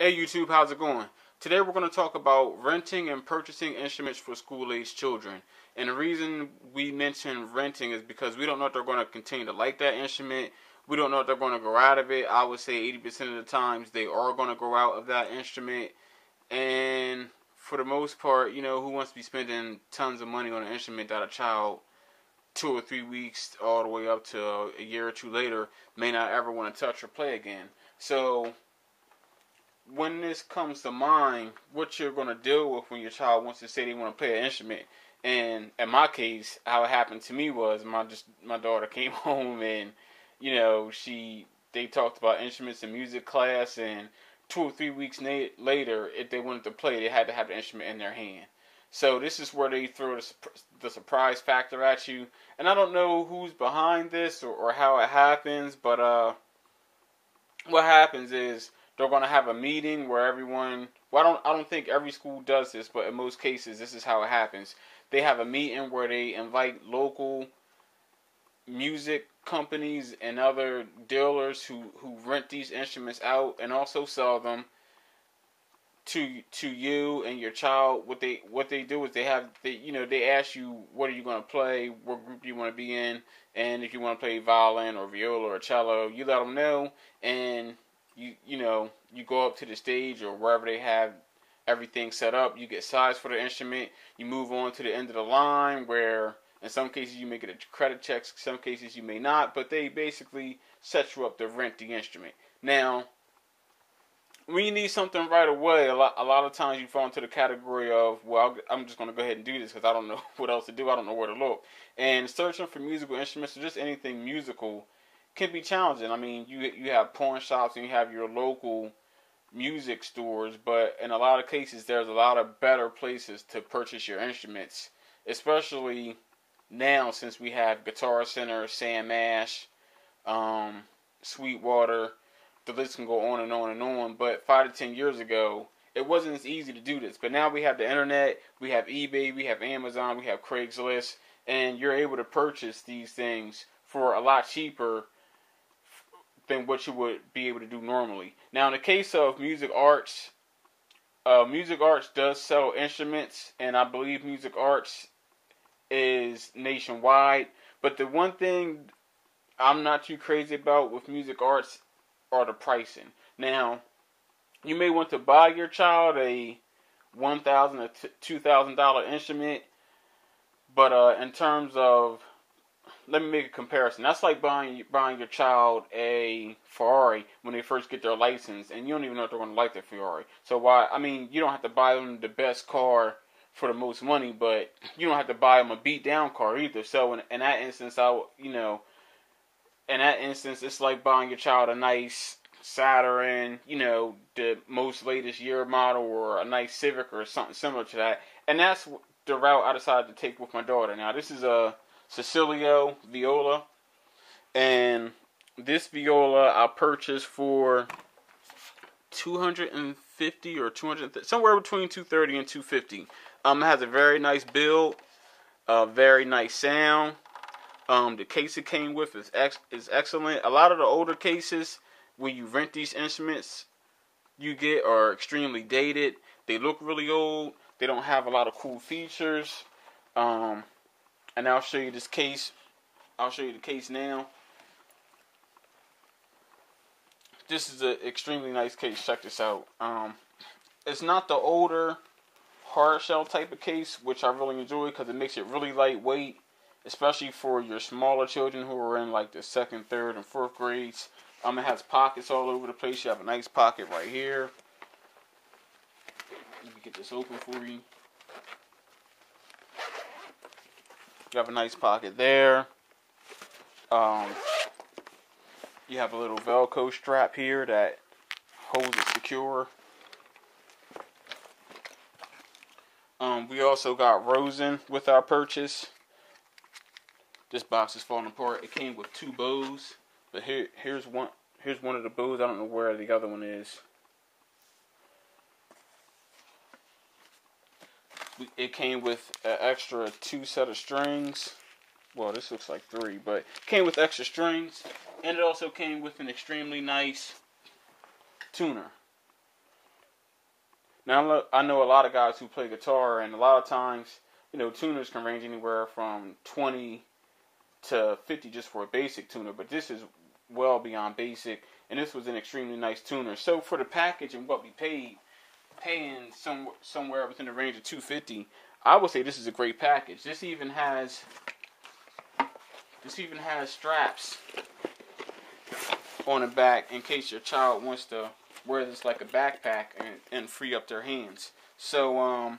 Hey YouTube, how's it going? Today we're going to talk about renting and purchasing instruments for school-age children. And the reason we mention renting is because we don't know if they're going to continue to like that instrument. We don't know if they're going to grow out of it. I would say 80% of the times they are going to grow out of that instrument. And for the most part, you know, who wants to be spending tons of money on an instrument that a child 2 or 3 weeks all the way up to a year or two later may not ever want to touch or play again. So when this comes to mind, what you're going to deal with when your child wants to say they want to play an instrument. And in my case, how it happened to me was my daughter came home and, you know, they talked about instruments in music class, and 2 or 3 weeks later, if they wanted to play, they had to have the instrument in their hand. So this is where they throw the surprise factor at you. And I don't know who's behind this or how it happens, but what happens is they're going to have a meeting where everyone, well, I don't think every school does this, but in most cases this is how it happens. They have a meeting where they invite local music companies and other dealers who rent these instruments out and also sell them to you and your child. What they do is they ask you, what are you going to play, what group do you want to be in, and if you want to play violin or viola or cello, you let them know, and you go up to the stage or wherever they have everything set up. You get size for the instrument. You move on to the end of the line where in some cases you may get a credit check, some cases you may not, but they basically set you up to rent the instrument. Now, when you need something right away, a lot of times you fall into the category of, well, I'm just going to go ahead and do this because I don't know what else to do. I don't know where to look. And searching for musical instruments or just anything musical can be challenging. I mean, you have pawn shops and you have your local music stores, but in a lot of cases, there's a lot of better places to purchase your instruments, especially now since we have Guitar Center, Sam Ash, Sweetwater. The list can go on and on and on. But 5 to 10 years ago, it wasn't as easy to do this. But now we have the internet, we have eBay, we have Amazon, we have Craigslist, and you're able to purchase these things for a lot cheaper than what you would be able to do normally. Now, in the case of Music Arts does sell instruments, and I believe Music Arts is nationwide. But the one thing I'm not too crazy about with Music Arts are the pricing. Now, you may want to buy your child a $1,000 to $2,000 instrument, but in terms of, let me make a comparison. That's like buying your child a Ferrari when they first get their license, and you don't even know if they're going to like their Ferrari. So you don't have to buy them the best car for the most money, but you don't have to buy them a beat down car either. So in that instance, it's like buying your child a nice Saturn, the most latest year model, or a nice Civic or something similar to that. And that's the route I decided to take with my daughter. Now, this is a Cecilio viola, and this viola I purchased for $250 or $200, somewhere between $230 and $250. It has a very nice build, a very nice sound. The case it came with is excellent. A lot of the older cases when you rent these instruments you get are extremely dated. They look really old. They don't have a lot of cool features. And I'll show you this case. I'll show you the case now. This is an extremely nice case. Check this out. It's not the older hard shell type of case, which I really enjoy because it makes it really lightweight, especially for your smaller children who are in like the 2nd, 3rd, and 4th grades. It has pockets all over the place. You have a nice pocket right here. Let me get this open for you. You have a nice pocket there. You have a little Velcro strap here that holds it secure. We also got rosin with our purchase. This box is falling apart. It came with 2 bows, but here's one of the bows. I don't know where the other one is. It came with an extra 2 set of strings. Well, this looks like 3, but it came with extra strings, and it also came with an extremely nice tuner. Now, I know a lot of guys who play guitar, and a lot of times, tuners can range anywhere from 20 to 50 just for a basic tuner, but this is well beyond basic, and this was an extremely nice tuner. So for the package and what we paying somewhere within the range of $250, I would say this is a great package. This even has straps on the back in case your child wants to wear this like a backpack and free up their hands. So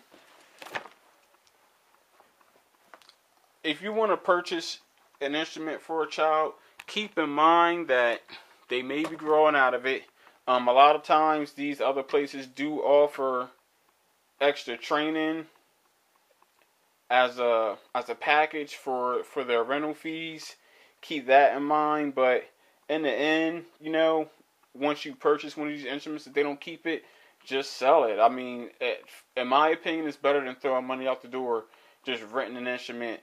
if you want to purchase an instrument for a child, keep in mind that they may be growing out of it. A lot of times these other places do offer extra training as a package for their rental fees. Keep that in mind. But in the end, once you purchase one of these instruments, if they don't keep it, just sell it. I mean, in my opinion, it's better than throwing money out the door just renting an instrument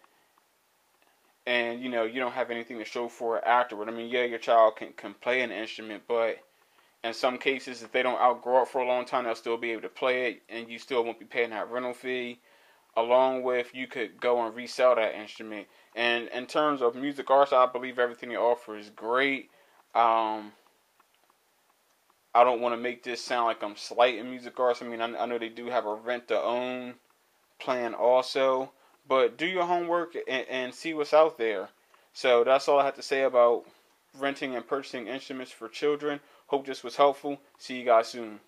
and you don't have anything to show for it afterward. I mean, yeah, your child can play an instrument, but in some cases, if they don't outgrow it for a long time, they'll still be able to play it, and you still won't be paying that rental fee. Along with, you could go and resell that instrument. And in terms of Music Arts, I believe everything they offer is great. I don't want to make this sound like I'm slighting Music Arts. I mean, I know they do have a rent-to-own plan also. But do your homework and see what's out there. So that's all I have to say about renting and purchasing instruments for children. Hope this was helpful. See you guys soon.